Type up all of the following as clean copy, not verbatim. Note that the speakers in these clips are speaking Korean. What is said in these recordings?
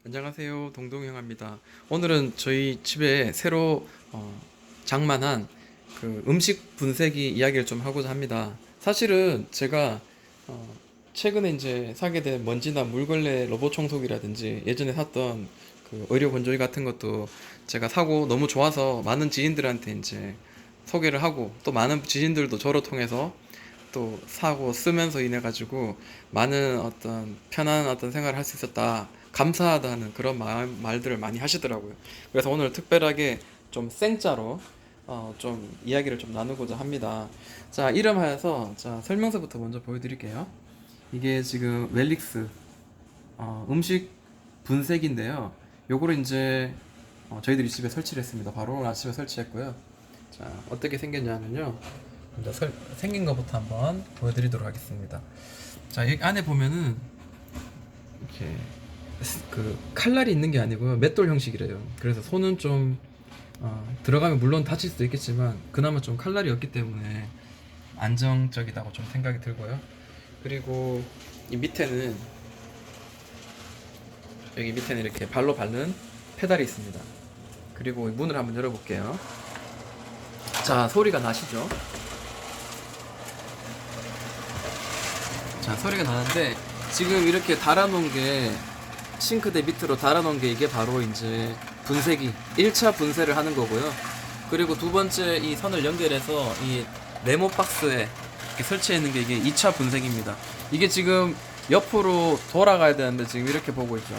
안녕하세요, 동동형입니다. 오늘은 저희 집에 새로 장만한 그 음식 분쇄기 이야기를 좀 하고자 합니다. 사실은 제가 최근에 이제 사게 된 먼지나 물걸레 로봇 청소기라든지 예전에 샀던 그 의료 건조기 같은 것도 제가 사고 너무 좋아서 많은 지인들한테 이제 소개를 하고, 또 많은 지인들도 저를 통해서 또 사고 쓰면서 인해 가지고 많은 어떤 편안한 어떤 생활을 할 수 있었다, 감사하다는 그런 말들을 많이 하시더라고요. 그래서 오늘 특별하게 좀 생짜로 좀 이야기를 좀 나누고자 합니다. 자, 이름하여서 자 설명서부터 먼저 보여드릴게요. 이게 지금 웰릭스 음식 분쇄기인데요. 요거를 이제 저희들이 집에 설치를 했습니다. 바로 오늘 아침에 설치했고요. 자, 어떻게 생겼냐면요. 먼저 생긴 것부터 한번 보여드리도록 하겠습니다. 자, 여기 안에 보면은 이렇게 그 칼날이 있는 게 아니고요, 맷돌 형식이래요. 그래서 손은 좀 들어가면 물론 다칠 수도 있겠지만 그나마 좀 칼날이 없기 때문에 안정적이다고 좀 생각이 들고요. 그리고 이 밑에는, 여기 밑에는 이렇게 발로 밟는 페달이 있습니다. 그리고 문을 한번 열어볼게요. 자, 소리가 나시죠? 자, 소리가 나는데 지금 이렇게 달아놓은 게, 싱크대 밑으로 달아놓은 게 이게 바로 이제 분쇄기 1차 분쇄를 하는 거고요. 그리고 두 번째 이 선을 연결해서 이 네모 박스에 이렇게 설치해 있는 게 이게 2차 분쇄기입니다. 이게 지금 옆으로 돌아가야 되는데 지금 이렇게 보고 있죠.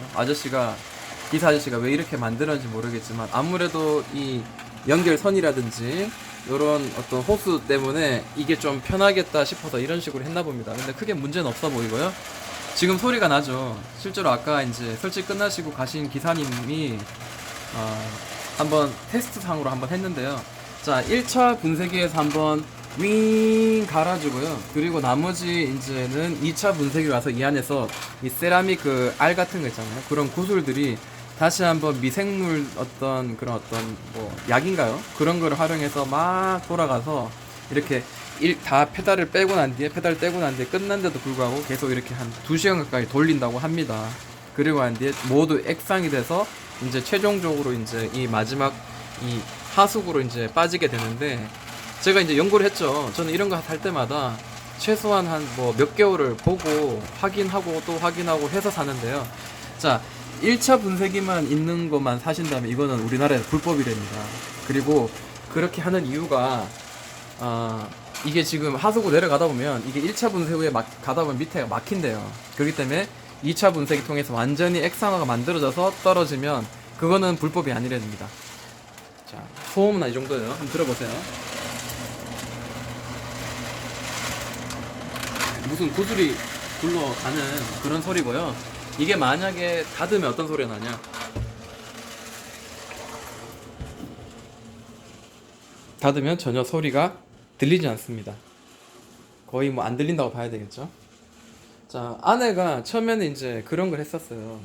기사 아저씨가 왜 이렇게 만드는지 모르겠지만 아무래도 이 연결선이라든지 요런 어떤 호스 때문에 이게 좀 편하겠다 싶어서 이런 식으로 했나 봅니다. 근데 크게 문제는 없어 보이고요. 지금 소리가 나죠. 실제로 아까 이제 설치 끝나시고 가신 기사님이 한번 테스트 상으로 한번 했는데요. 자, 1차 분쇄기에서 한번 윙 갈아주고요. 그리고 나머지 이제는 2차 분쇄기로 와서 이 안에서 이 세라믹 그 알 같은 거 있잖아요. 그런 구슬들이 다시 한번 미생물 어떤 뭐 약인가요? 그런 거를 활용해서 막 돌아가서 이렇게 다 페달을 빼고 난 뒤에, 페달 떼고 난 뒤에 끝난데도 불구하고 계속 이렇게 한 2시간 가까이 돌린다고 합니다. 그리고 난 뒤에 모두 액상이 돼서 이제 최종적으로 이제 이 마지막 이 하수구로 이제 빠지게 되는데, 제가 이제 연구를 했죠. 저는 이런 거 할 때마다 최소한 한 뭐 몇 개월을 보고 확인하고 또 확인하고 해서 사는데요. 자, 1차 분쇄기만 있는 것만 사신다면 이거는 우리나라에서 불법이랍니다. 그리고 그렇게 하는 이유가 이게 지금 하수구 내려가다 보면 이게 1차 분쇄 후에 가다 보면 밑에가 막힌대요. 그렇기 때문에 2차 분쇄기 통해서 완전히 액상화가 만들어져서 떨어지면 그거는 불법이 아니랍니다. 자, 소음은 이 정도예요. 한번 들어보세요. 무슨 구슬이 굴러가는 그런 소리고요. 이게 만약에 닫으면 어떤 소리가 나냐? 닫으면 전혀 소리가 들리지 않습니다. 거의 뭐 안 들린다고 봐야 되겠죠. 자, 아내가 처음에는 이제 그런 걸 했었어요.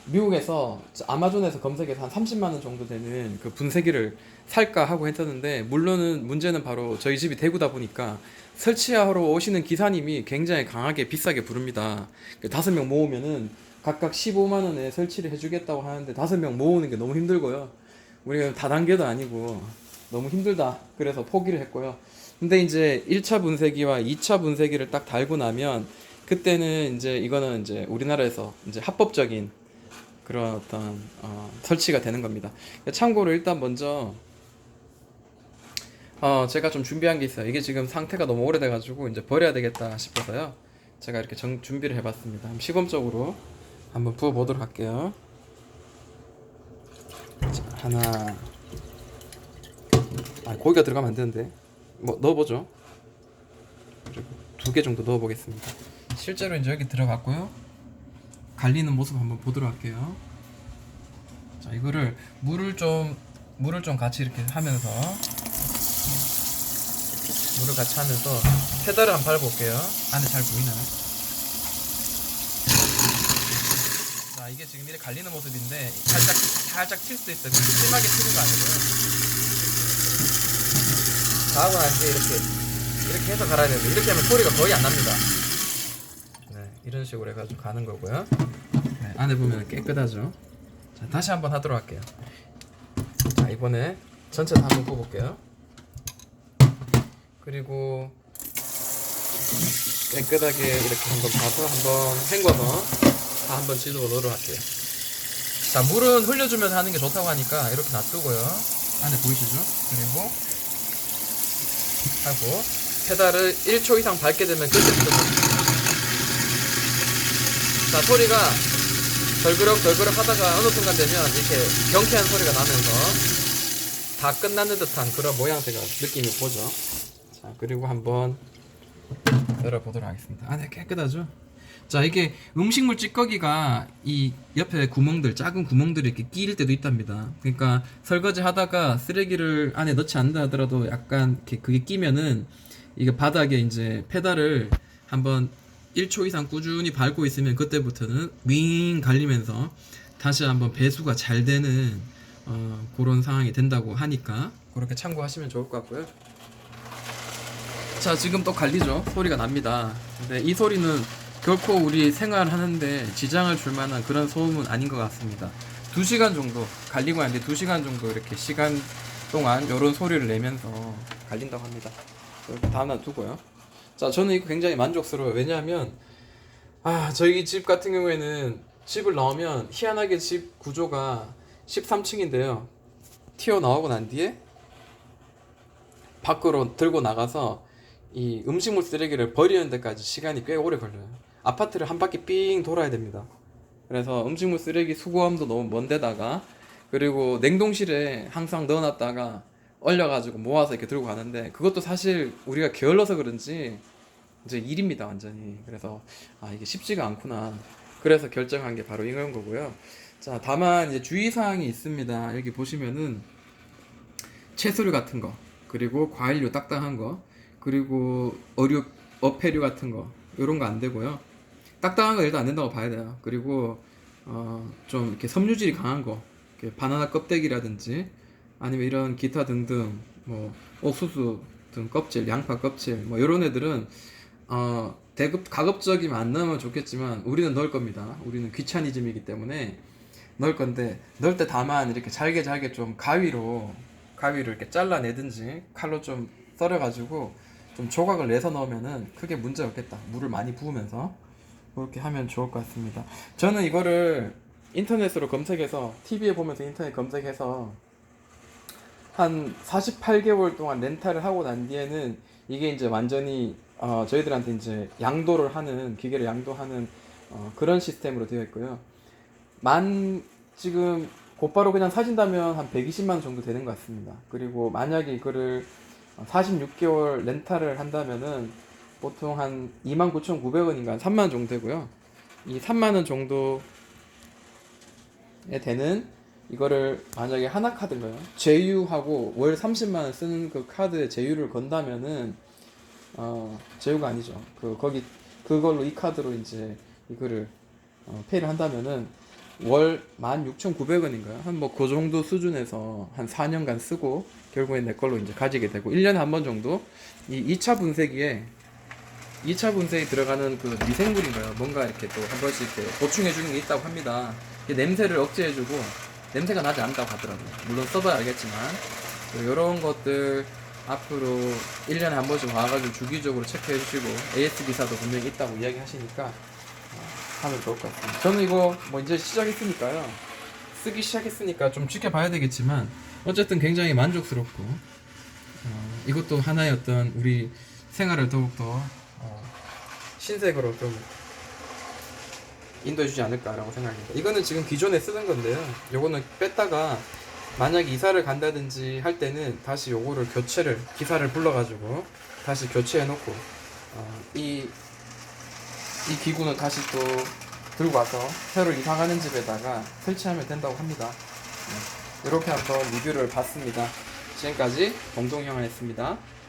미국에서 아마존에서 검색해서 한 30만 원 정도 되는 그 분쇄기를 살까 하고 했었는데, 물론은 문제는 바로 저희 집이 대구다 보니까 설치하러 오시는 기사님이 굉장히 강하게 비싸게 부릅니다. 5명 모으면은 각각 15만 원에 설치를 해주겠다고 하는데 5명 모으는 게 너무 힘들고요. 우리가 다단계도 아니고 너무 힘들다. 그래서 포기를 했고요. 근데 이제 1차 분쇄기와 2차 분쇄기를 딱 달고 나면 그때는 이제 이거는 이제 우리나라에서 이제 합법적인 그런 어떤 설치가 되는 겁니다. 참고로 일단 먼저 제가 좀 준비한 게 있어요. 이게 지금 상태가 너무 오래돼가지고 이제 버려야 되겠다 싶어서요. 제가 이렇게 준비를 해봤습니다. 한번 시범적으로 한번 부어보도록 할게요. 자, 하나. 고기가 들어가면 안 되는데. 뭐 넣어보죠. 그리고 2개 정도 넣어보겠습니다. 실제로 이제 여기 들어갔고요. 갈리는 모습 한번 보도록 할게요. 자, 이거를 물을 좀 같이 이렇게 하면서, 물을 같이 하면서 페달을 한번 밟아볼게요. 안에 잘 보이나요? 자, 이게 지금 이렇게 갈리는 모습인데 살짝 칠 수도 있어요. 심하게 치는 거 아니고요. 다 하고 난 뒤에 이렇게 해서 갈아야 되는데, 이렇게 하면 소리가 거의 안 납니다. 네, 이런 식으로 해가지고 가는 거고요. 네, 안에 보면 깨끗하죠. 자, 다시 한번 하도록 할게요. 자, 이번에 전체 다 한번 뽑을게요. 그리고 깨끗하게 이렇게 한번 봐서 한번 헹궈서 다 한번 지도어 넣도록 할게요. 자, 물은 흘려주면서 하는 게 좋다고 하니까 이렇게 놔두고요. 안에 보이시죠? 그리고 하고 페달을 1초 이상 밟게 되면 그때부터 자, 소리가 덜그럭 하다가 어느 순간 되면 이렇게 경쾌한 소리가 나면서 다 끝나는 듯한 그런 모양새가 느낌이 보죠. 자, 그리고 한번 열어보도록 하겠습니다. 안에 깨끗하죠? 자, 이게 음식물 찌꺼기가 이 옆에 구멍들, 작은 구멍들이 이렇게 끼일 때도 있답니다. 그러니까 설거지 하다가 쓰레기를 안에 넣지 않는다 하더라도 약간 이렇게 그게 끼면은 이게 바닥에 이제 페달을 한번 1초 이상 꾸준히 밟고 있으면 그때부터는 윙 갈리면서 다시 한번 배수가 잘 되는 그런 상황이 된다고 하니까 그렇게 참고하시면 좋을 것 같고요. 자, 지금 또 갈리죠? 소리가 납니다. 근데 이 소리는 결코 우리 생활하는데 지장을 줄 만한 그런 소음은 아닌 것 같습니다. 2시간 정도 갈리고 하는데 2시간 정도 이렇게 시간 동안 이런 소리를 내면서 갈린다고 합니다. 이렇게 다 놔두고요. 자, 저는 이거 굉장히 만족스러워요. 왜냐하면 저희 집 같은 경우에는 집을 나오면 희한하게 집 구조가 13층인데요. 튀어나오고 난 뒤에 밖으로 들고 나가서 이 음식물 쓰레기를 버리는 데까지 시간이 꽤 오래 걸려요. 아파트를 한 바퀴 삥 돌아야 됩니다. 그래서 음식물 쓰레기 수거함도 너무 먼 데다가 그리고 냉동실에 항상 넣어놨다가 얼려가지고 모아서 이렇게 들고 가는데 그것도 사실 우리가 게을러서 그런지 이제 일입니다, 완전히. 그래서 이게 쉽지가 않구나. 그래서 결정한 게 바로 이런 거고요. 자, 다만 이제 주의사항이 있습니다. 여기 보시면은 채소류 같은 거, 그리고 과일류 딱딱한 거, 그리고 어패류 같은 거 이런 거 안 되고요. 딱딱한 거 일단 안 된다고 봐야 돼요. 그리고 좀 이렇게 섬유질이 강한 거, 이렇게 바나나 껍데기라든지 아니면 이런 기타 등등 뭐 옥수수 등 껍질, 양파 껍질 뭐 이런 애들은 가급적이면 안 넣으면 좋겠지만 우리는 넣을 겁니다. 우리는 귀차니즘이기 때문에 넣을 건데 넣을 때 다만 이렇게 잘게 좀 가위로 이렇게 잘라내든지 칼로 좀 썰어가지고 좀 조각을 내서 넣으면은 크게 문제 없겠다. 물을 많이 부으면서 그렇게 하면 좋을 것 같습니다. 저는 이거를 인터넷으로 검색해서 TV에 보면서 인터넷 검색해서 한 48개월 동안 렌탈을 하고 난 뒤에는 이게 이제 완전히 저희들한테 이제 양도를 하는 기계를 양도하는 그런 시스템으로 되어 있고요. 지금 곧바로 그냥 사신다면 한 120만 원 정도 되는 것 같습니다. 그리고 만약에 이거를 46개월 렌탈을 한다면은 보통 한 29,900원인가 3만 원 정도 되고요. 이 3만 원 정도에 되는 이거를 만약에 하나카드인가요? 제휴하고 월 30만 원 쓰는 그 카드에 제휴를 건다면은 제휴가 아니죠. 그걸로 이 카드로 이제 이거를 페이를 한다면은 월 16,900원인가요? 한 뭐 그 정도 수준에서 한 4년간 쓰고 결국엔 내 걸로 이제 가지게 되고 1년에 한 번 정도 이 2차 분쇄기에 2차 분쇄에 들어가는 그 미생물인가요? 뭔가 이렇게 또 한 번씩 이렇게 보충해 주는 게 있다고 합니다. 냄새를 억제해 주고 냄새가 나지 않다고 하더라고요. 물론 써봐야 알겠지만 이런 것들 앞으로 1년에 한 번씩 와가지고 주기적으로 체크해 주시고 AS 기사도 분명히 있다고 이야기 하시니까 하면 좋을 것 같습니다. 저는 이거 뭐 이제 쓰기 시작했으니까 좀 지켜봐야 되겠지만 어쨌든 굉장히 만족스럽고 이것도 하나의 어떤 우리 생활을 더욱더 신세계로 좀 인도해주지 않을까라고 생각합니다. 이거는 지금 기존에 쓰던 건데요. 요거는 뺐다가 만약에 이사를 간다든지 할 때는 다시 요거를 기사를 불러가지고 다시 교체해놓고 이 기구는 다시 또 들고 와서 새로 이사 가는 집에다가 설치하면 된다고 합니다. 이렇게 한번 리뷰를 봤습니다. 지금까지 봉동형이었습니다.